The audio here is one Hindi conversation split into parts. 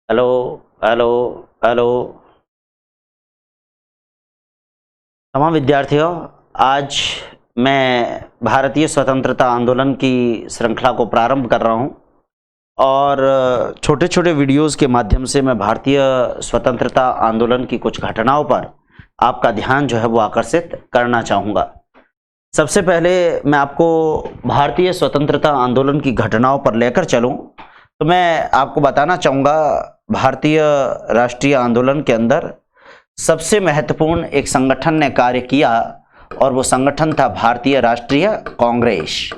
Hello hello hello. तमाम विद्यार्थियों, आज मैं भारतीय स्वतंत्रता आंदोलन की श्रृंखला को प्रारंभ कर रहा हूं और छोटे छोटे वीडियोस के माध्यम से मैं भारतीय स्वतंत्रता आंदोलन की कुछ घटनाओं पर आपका ध्यान जो है वो आकर्षित करना चाहूँगा। सबसे पहले मैं आपको भारतीय स्वतंत्रता आंदोलन की घटनाओं पर लेकर चलूँ तो मैं आपको बताना चाहूँगा, भारतीय राष्ट्रीय आंदोलन के अंदर सबसे महत्वपूर्ण एक संगठन ने कार्य किया और वो संगठन था भारतीय राष्ट्रीय कांग्रेस।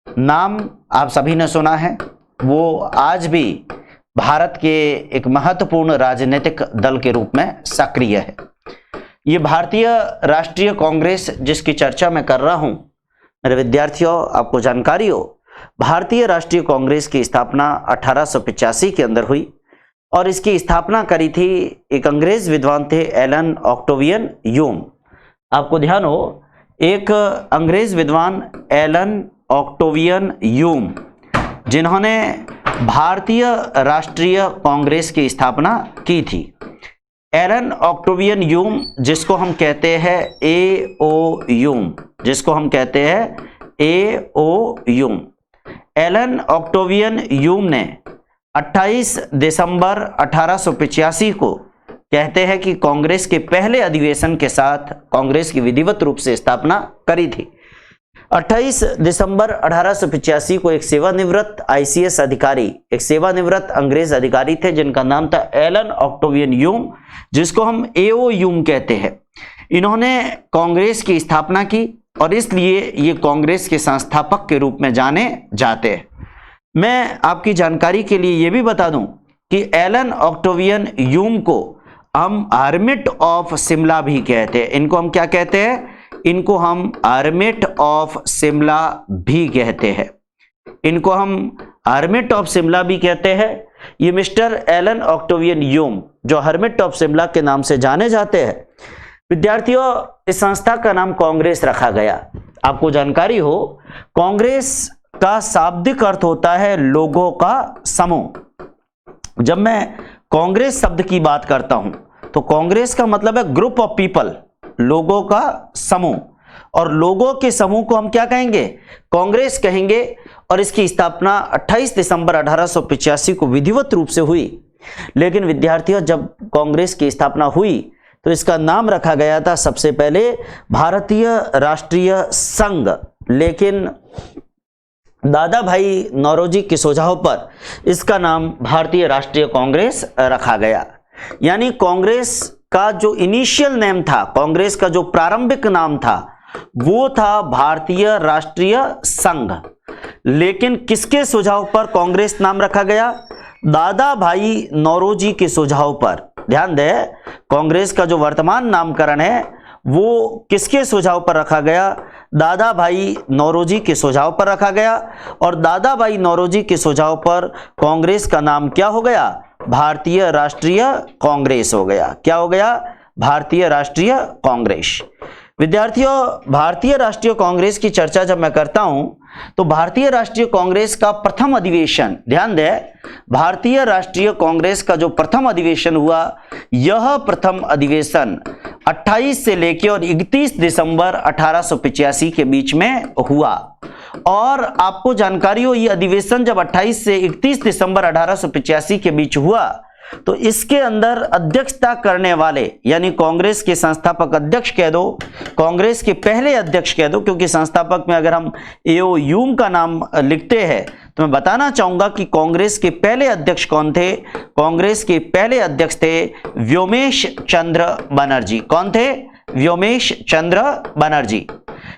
नाम आप सभी ने सुना है। वो आज भी भारत के एक महत्वपूर्ण राजनीतिक दल के रूप में सक्रिय है। ये भारतीय राष्ट्रीय कांग्रेस जिसकी चर्चा मैं कर रहा हूं, मेरे विद्यार्थियों आपको जानकारी हो, भारतीय राष्ट्रीय कांग्रेस की स्थापना 1885 के अंदर हुई और इसकी स्थापना करी थी एक अंग्रेज विद्वान थे, एलन ऑक्टेवियन ह्यूम। आपको ध्यान हो, एक अंग्रेज विद्वान एलन ऑक्टेवियन ह्यूम जिन्होंने भारतीय राष्ट्रीय कांग्रेस की स्थापना की थी। एलन ऑक्टेवियन ह्यूम जिसको हम कहते हैं ए.ओ. ह्यूम, जिसको हम कहते हैं A O. Hume. Allan Octavian Hume ने 28 दिसंबर 1885 को कहते हैं कि कांग्रेस के पहले अधिवेशन के साथ कांग्रेस की विधिवत रूप से स्थापना करी थी। 28 दिसंबर 1885 को एक सेवानिवृत्त आईसीएस अधिकारी, एक सेवानिवृत्त अंग्रेज अधिकारी थे जिनका नाम था एलन ऑक्टेवियन ह्यूम, जिसको हम ए.ओ. ह्यूम कहते हैं। इन्होंने कांग्रेस की स्थापना की और इसलिए ये कांग्रेस के संस्थापक के रूप में जाने जाते हैं। मैं आपकी जानकारी के लिए ये भी बता दूं कि एलन ऑक्टेवियन ह्यूम को हम हर्मिट ऑफ शिमला भी कहते हैं। इनको हम क्या कहते हैं? इनको हम हर्मिट ऑफ शिमला भी कहते हैं। इनको हम हर्मिट ऑफ शिमला भी कहते हैं। ये मिस्टर एलन ऑक्टेवियन ह्यूम जो हर्मिट ऑफ शिमला के नाम से जाने जाते हैं। विद्यार्थियों, इस संस्था का नाम कांग्रेस रखा गया। आपको जानकारी हो, कांग्रेस का शाब्दिक अर्थ होता है लोगों का समूह। जब मैं कांग्रेस शब्द की बात करता हूं तो कांग्रेस का मतलब है ग्रुप ऑफ पीपल, लोगों का समूह, और लोगों के समूह को हम क्या कहेंगे? कांग्रेस कहेंगे। और इसकी स्थापना 28 दिसंबर 1885 को विधिवत रूप से हुई। लेकिन विद्यार्थियों, जब कांग्रेस की स्थापना हुई तो इसका नाम रखा गया था सबसे पहले भारतीय राष्ट्रीय संघ। लेकिन दादा भाई नौरोजी के सुझाव पर इसका नाम भारतीय राष्ट्रीय कांग्रेस रखा गया। यानी कांग्रेस का जो इनिशियल नेम था, कांग्रेस का जो प्रारंभिक नाम था, वो था भारतीय राष्ट्रीय संघ। लेकिन किसके सुझाव पर कांग्रेस नाम रखा गया? दादा भाई नौरोजी के सुझाव पर। ध्यान दें, कांग्रेस का जो वर्तमान नामकरण है वो किसके सुझाव पर रखा गया? दादा भाई नौरोजी के सुझाव पर रखा गया। और दादा भाई नौरोजी के सुझाव पर कांग्रेस का नाम क्या हो गया? भारतीय राष्ट्रीय कांग्रेस हो गया। क्या हो गया? भारतीय राष्ट्रीय कांग्रेस। विद्यार्थियों, भारतीय राष्ट्रीय कांग्रेस की चर्चा जब मैं करता हूं तो भारतीय राष्ट्रीय कांग्रेस का प्रथम अधिवेशन, ध्यान दें, भारतीय राष्ट्रीय कांग्रेस का जो प्रथम अधिवेशन हुआ, यह प्रथम अधिवेशन 28 से लेकर और 31 दिसंबर 1885 के बीच में हुआ। और आपको जानकारी हो, यह अधिवेशन जब 28 से 31 दिसंबर 1885 के बीच हुआ तो इसके अंदर अध्यक्षता करने वाले, यानी कांग्रेस के संस्थापक अध्यक्ष कह दो, कांग्रेस के पहले अध्यक्ष कह दो, क्योंकि संस्थापक में अगर हम ए.ओ. ह्यूम का नाम लिखते हैं तो मैं बताना चाहूंगा कि कांग्रेस के पहले अध्यक्ष कौन थे? कांग्रेस के पहले अध्यक्ष थे व्योमेश चंद्र बनर्जी। कौन थे? व्योमेश चंद्र बनर्जी।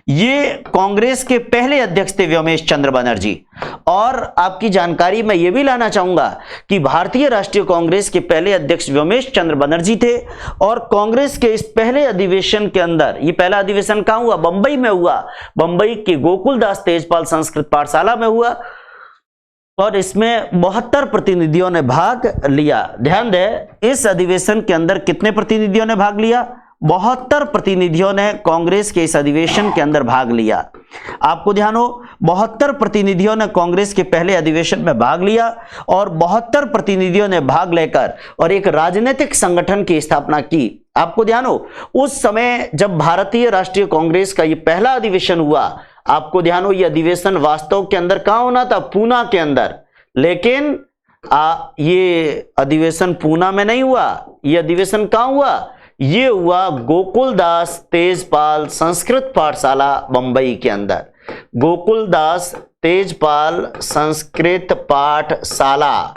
ये कांग्रेस के पहले अध्यक्ष थे, व्योमेश चंद्र बनर्जी। और आपकी जानकारी में यह भी लाना चाहूंगा कि भारतीय राष्ट्रीय कांग्रेस के पहले अध्यक्ष व्योमेश चंद्र बनर्जी थे। और कांग्रेस के इस पहले अधिवेशन के अंदर, ये पहला अधिवेशन कहां हुआ? बंबई में हुआ। बंबई के गोकुलदास तेजपाल संस्कृत पाठशाला में हुआ और इसमें 72 प्रतिनिधियों ने भाग लिया। ध्यान दें, इस अधिवेशन के अंदर कितने प्रतिनिधियों ने भाग लिया? 72 प्रतिनिधियों ने कांग्रेस के इस अधिवेशन के अंदर भाग लिया। आपको ध्यान हो, 72 प्रतिनिधियों ने कांग्रेस के पहले अधिवेशन में भाग लिया और 72 प्रतिनिधियों ने भाग लेकर और एक राजनीतिक संगठन की स्थापना की। आपको ध्यान हो, उस समय जब भारतीय राष्ट्रीय कांग्रेस का ये पहला अधिवेशन हुआ, आपको ध्यान हो, ये अधिवेशन वास्तव के अंदर कहां होना था? पूना के अंदर। लेकिन ये अधिवेशन पूना में नहीं हुआ, ये अधिवेशन कहां हुआ? ये हुआ गोकुलदास तेजपाल संस्कृत पाठशाला बंबई के अंदर। गोकुलदास तेजपाल संस्कृत पाठशाला,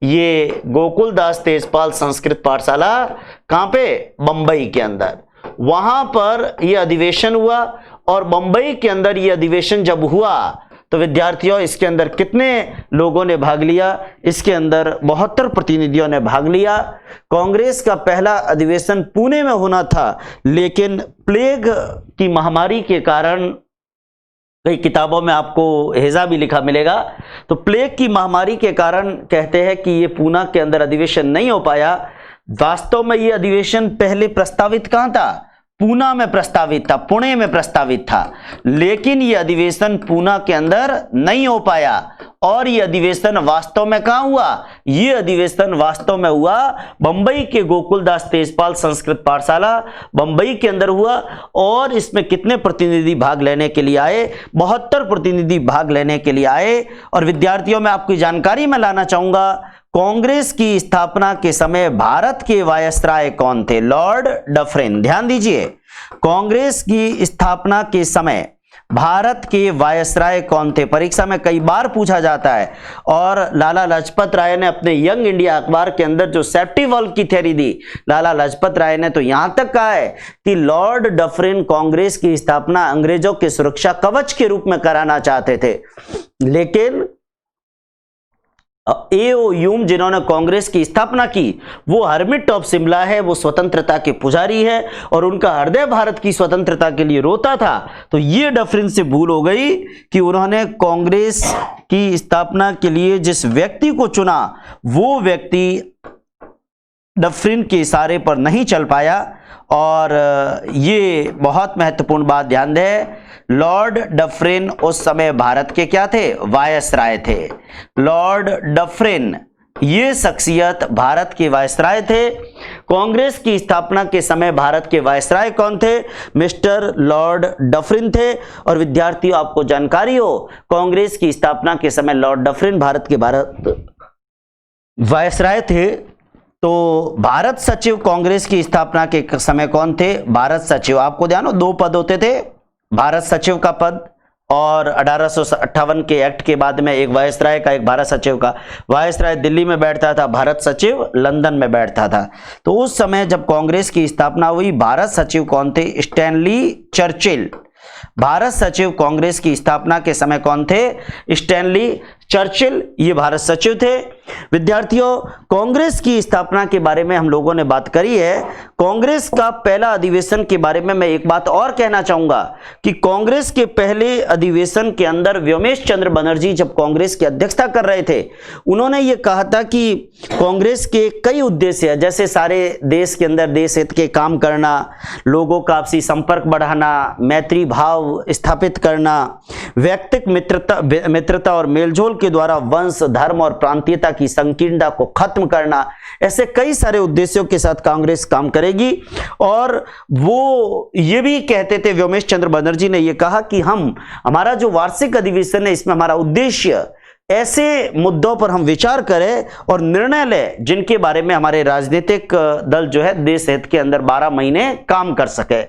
ये गोकुलदास तेजपाल संस्कृत पाठशाला कहां पे? बंबई के अंदर। वहां पर यह अधिवेशन हुआ और बंबई के अंदर यह अधिवेशन जब हुआ तो विद्यार्थियों इसके अंदर कितने लोगों ने भाग लिया? इसके अंदर 72 प्रतिनिधियों ने भाग लिया। कांग्रेस का पहला अधिवेशन पुणे में होना था, लेकिन प्लेग की महामारी के कारण, कई किताबों में आपको हेजा भी लिखा मिलेगा, तो प्लेग की महामारी के कारण कहते हैं कि ये पूना के अंदर अधिवेशन नहीं हो पाया। वास्तव में ये अधिवेशन पहले प्रस्तावित कहां था? पूना में प्रस्तावित था, पुणे में प्रस्तावित था, लेकिन यह अधिवेशन पूना के अंदर नहीं हो पाया। और यह अधिवेशन वास्तव में कहां हुआ? यह अधिवेशन वास्तव में हुआ बंबई के गोकुलदास तेजपाल संस्कृत पाठशाला बंबई के अंदर हुआ। और इसमें कितने प्रतिनिधि भाग लेने के लिए आए? 72 प्रतिनिधि भाग लेने के लिए आए। और विद्यार्थियों में आपकी जानकारी में लाना चाहूंगा, कांग्रेस की स्थापना के समय भारत के वायसराय कौन थे? Lord Dufferin. ध्यान दीजिए, कांग्रेस की स्थापना के समय भारत के वायसराय कौन थे? परीक्षा में कई बार पूछा जाता है। और लाला लाजपत राय ने अपने यंग इंडिया अखबार के अंदर जो सेफ्टी वॉल्व की थ्योरी दी, लाला लाजपत राय ने तो यहां तक कहा है कि लॉर्ड डफरिन कांग्रेस की स्थापना अंग्रेजों के सुरक्षा कवच के रूप में कराना चाहते थे। लेकिन एओ ह्यूम, जिन्होंने कांग्रेस की स्थापना की, वो हर्मिट ऑफ शिमला है, वो स्वतंत्रता के पुजारी है और उनका हृदय भारत की स्वतंत्रता के लिए रोता था। तो ये डफरिन से भूल हो गई कि उन्होंने कांग्रेस की स्थापना के लिए जिस व्यक्ति को चुना, वो व्यक्ति डफरिन के इशारे पर नहीं चल पाया। और ये बहुत महत्वपूर्ण बात ध्यान दें, लॉर्ड डफरिन उस समय भारत के क्या थे? वायसराय थे। लॉर्ड डफरिन ये शख्सियत भारत के वायसराय थे। कांग्रेस की स्थापना के समय भारत के वायसराय कौन थे? मिस्टर लॉर्ड डफरिन थे। और विद्यार्थियों आपको जानकारी हो, कांग्रेस की स्थापना के समय लॉर्ड डफरिन भारत के वायसराय थे। तो भारत सचिव कांग्रेस की स्थापना के समय कौन थे? भारत सचिव। आपको ध्यान हो, 2 पद होते थे, भारत सचिव का पद और 1858 के एक्ट के बाद में एक वायसराय का, एक भारत सचिव का। वायसराय दिल्ली में बैठता था, भारत सचिव लंदन में बैठता था। तो उस समय जब कांग्रेस की स्थापना हुई, भारत सचिव कौन थे? Stanley Churchill. भारत सचिव कांग्रेस की स्थापना के समय कौन थे? स्टैनली चर्चिल, ये भारत सचिव थे। विद्यार्थियों, कांग्रेस की स्थापना के बारे में हम लोगों ने बात करी है। कांग्रेस का पहला अधिवेशन के बारे में मैं एक बात और कहना चाहूंगा कि कांग्रेस के पहले अधिवेशन के अंदर व्योमेश चंद्र बनर्जी जब कांग्रेस की अध्यक्षता कर रहे थे, उन्होंने ये कहा था कि कांग्रेस के कई उद्देश्य है, जैसे सारे देश के अंदर देश हित के काम करना, लोगों का आपसी संपर्क बढ़ाना, मैत्री भाव स्थापित करना, व्यक्तिगत मित्रता और मेलजोल के द्वारा वंश, धर्म और प्रांतीयता की संकीर्णता को खत्म करना, ऐसे कई सारे उद्देश्यों के साथ कांग्रेस काम करेगी। और वो ये भी कहते थे, व्योमेश चंद्र बनर्जी ने ये कहा कि हमारा जो वार्षिक अधिवेशन है, इसमें हमारा उद्देश्य ऐसे मुद्दों पर हम विचार करें और निर्णय लें जिनके बारे में हमारे राजनीतिक दल जो है देश हित के अंदर 12 महीने काम कर सके।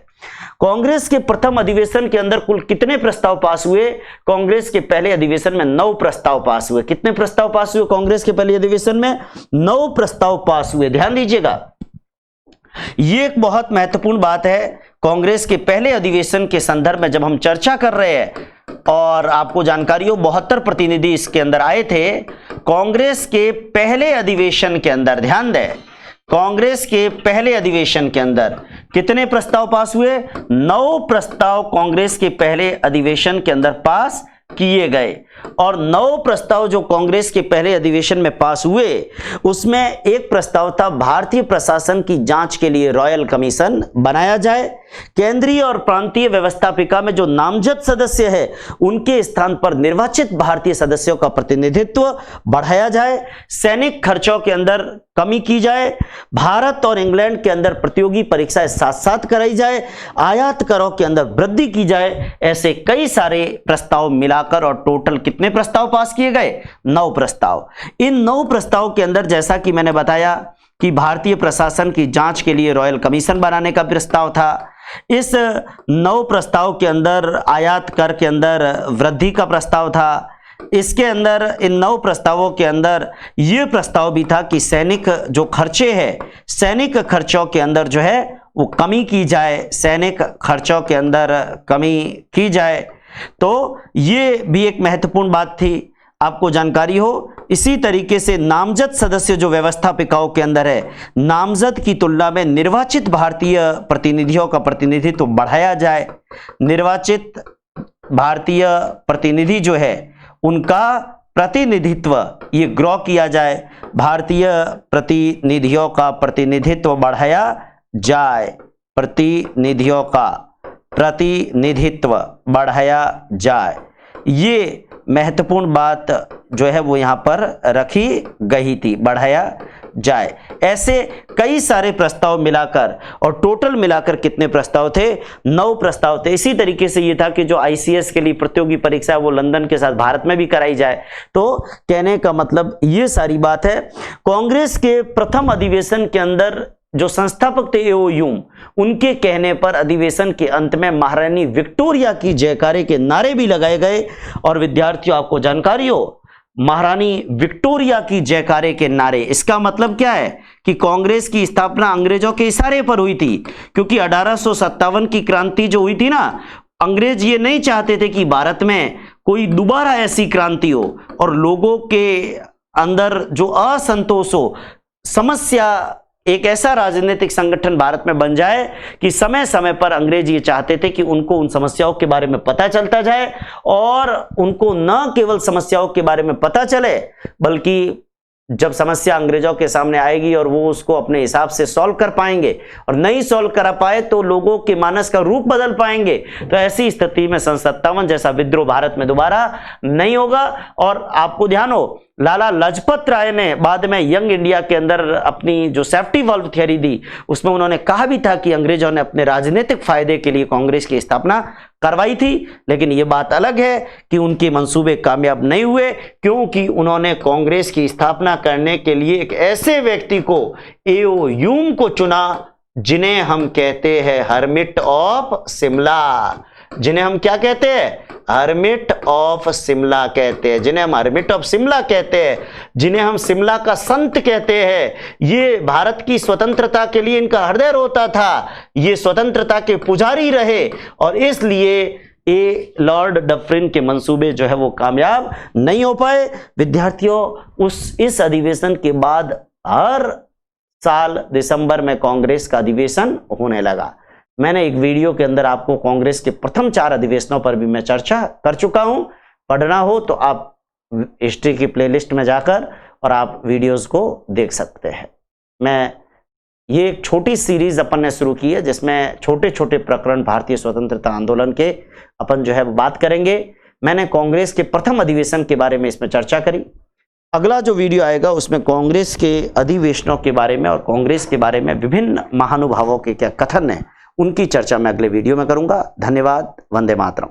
कांग्रेस के प्रथम अधिवेशन के अंदर कुल कितने प्रस्ताव पास हुए? कांग्रेस के पहले अधिवेशन में 9 प्रस्ताव पास हुए। कितने प्रस्ताव पास हुए कांग्रेस के पहले अधिवेशन में? 9 प्रस्ताव पास हुए। ध्यान दीजिएगा, ये एक बहुत महत्वपूर्ण बात है। कांग्रेस के पहले अधिवेशन के संदर्भ में जब हम चर्चा कर रहे हैं, और आपको जानकारी हो 72 प्रतिनिधि इसके अंदर आए थे। कांग्रेस के पहले अधिवेशन के अंदर, ध्यान दें, कांग्रेस के पहले अधिवेशन के अंदर कितने प्रस्ताव पास हुए? 9 प्रस्ताव कांग्रेस के पहले अधिवेशन के अंदर पास किए गए। और 9 प्रस्ताव जो कांग्रेस के पहले अधिवेशन में पास हुए, उसमें एक प्रस्ताव था भारतीय प्रशासन की जांच के लिए रॉयल कमीशन बनाया जाए, केंद्रीय और प्रांतीय व्यवस्थापिका में जो नामजद सदस्य है उनके स्थान पर निर्वाचित भारतीय सदस्यों का प्रतिनिधित्व बढ़ाया जाए, सैनिक खर्चों के अंदर कमी की जाए, भारत और इंग्लैंड के अंदर प्रतियोगी परीक्षाएं साथ साथ कराई जाए, आयात करों के अंदर वृद्धि की जाए। ऐसे कई सारे प्रस्ताव मिलाकर और टोटल कितने प्रस्ताव पास किए गए? 9 प्रस्ताव। इन 9 प्रस्ताव के अंदर जैसा कि मैंने बताया कि भारतीय प्रशासन की जांच के लिए रॉयल कमीशन बनाने का प्रस्ताव था। इस 9 प्रस्ताव के अंदर आयात कर के अंदर वृद्धि का प्रस्ताव था। इसके अंदर इन 9 प्रस्तावों के अंदर यह प्रस्ताव भी था कि सैनिक जो खर्चे हैं, सैनिक खर्चों के अंदर जो है वो कमी की जाए, सैनिक खर्चों के अंदर कमी की जाए। तो ये भी एक महत्वपूर्ण बात थी, आपको जानकारी हो। इसी तरीके से नामजद सदस्य जो व्यवस्थापिकाओं के अंदर है, नामजद की तुलना में निर्वाचित भारतीय प्रतिनिधियों का प्रतिनिधित्व बढ़ाया जाए। निर्वाचित भारतीय प्रतिनिधि जो है उनका प्रतिनिधित्व ये ग्रो किया जाए, भारतीय प्रतिनिधियों का प्रतिनिधित्व बढ़ाया जाए, प्रतिनिधियों का प्रतिनिधित्व बढ़ाया जाए। ये महत्वपूर्ण बात जो है वो यहाँ पर रखी गई थी, बढ़ाया जाए। ऐसे कई सारे प्रस्ताव मिलाकर और टोटल मिलाकर कितने प्रस्ताव थे? 9 प्रस्ताव थे। इसी तरीके से ये था कि जो आईसीएस के लिए प्रतियोगी परीक्षा है वो लंदन के साथ भारत में भी कराई जाए। तो कहने का मतलब ये सारी बात है। कांग्रेस के प्रथम अधिवेशन के अंदर जो संस्थापक थे एओ ह्यूम, उनके कहने पर अधिवेशन के अंत में महारानी विक्टोरिया की जयकारे के नारे भी लगाए गए। और विद्यार्थियों, आपको जानकारी हो, महारानी विक्टोरिया की जयकारे के नारे, इसका मतलब क्या है कि कांग्रेस की स्थापना अंग्रेजों के इशारे पर हुई थी। क्योंकि 1857 की क्रांति जो हुई थी ना, अंग्रेज ये नहीं चाहते थे कि भारत में कोई दोबारा ऐसी क्रांति हो और लोगों के अंदर जो असंतोष हो, समस्या, एक ऐसा राजनीतिक संगठन भारत में बन जाए कि समय समय पर अंग्रेज ये चाहते थे कि उनको उन समस्याओं के बारे में पता चलता जाए और उनको न केवल समस्याओं के बारे में पता चले, बल्कि जब समस्या अंग्रेजों के सामने आएगी और वो उसको अपने हिसाब से सॉल्व कर पाएंगे, और नहीं सॉल्व करा पाए तो लोगों के मानस का रूप बदल पाएंगे। तो ऐसी स्थिति में सन 57 जैसा विद्रोह भारत में दोबारा नहीं होगा। और आपको ध्यान हो, लाला लाजपत राय ने बाद में यंग इंडिया के अंदर अपनी जो सेफ्टी वॉल्व थ्योरी दी, उसमें उन्होंने कहा भी था कि अंग्रेजों ने अपने राजनीतिक फायदे के लिए कांग्रेस की स्थापना करवाई थी। लेकिन यह बात अलग है कि उनके मंसूबे कामयाब नहीं हुए, क्योंकि उन्होंने कांग्रेस की स्थापना करने के लिए एक ऐसे व्यक्ति को, एओ ह्यूम को चुना, जिन्हें हम कहते हैं हर्मिट ऑफ शिमला। जिन्हें हम क्या कहते हैं? हर्मिट ऑफ शिमला कहते हैं, जिन्हें हम हर्मिट ऑफ शिमला कहते हैं, जिन्हें हम शिमला का संत कहते हैं। ये भारत की स्वतंत्रता के लिए इनका हृदय रोता था, ये स्वतंत्रता के पुजारी रहे, और इसलिए ये लॉर्ड डफरिन के मंसूबे जो है वो कामयाब नहीं हो पाए। विद्यार्थियों, इस अधिवेशन के बाद हर साल दिसंबर में कांग्रेस का अधिवेशन होने लगा। मैंने एक वीडियो के अंदर आपको कांग्रेस के प्रथम 4 अधिवेशनों पर भी मैं चर्चा कर चुका हूं। पढ़ना हो तो आप हिस्ट्री की प्लेलिस्ट में जाकर और आप वीडियोस को देख सकते हैं। ये एक छोटी सीरीज अपन ने शुरू की है, जिसमें छोटे छोटे प्रकरण भारतीय स्वतंत्रता आंदोलन के अपन जो है वो बात करेंगे। मैंने कांग्रेस के प्रथम अधिवेशन के बारे में इसमें चर्चा करी। अगला जो वीडियो आएगा उसमें कांग्रेस के अधिवेशनों के बारे में और कांग्रेस के बारे में विभिन्न महानुभावों के क्या कथन है, उनकी चर्चा मैं अगले वीडियो में करूंगा। धन्यवाद। वंदे मातरम।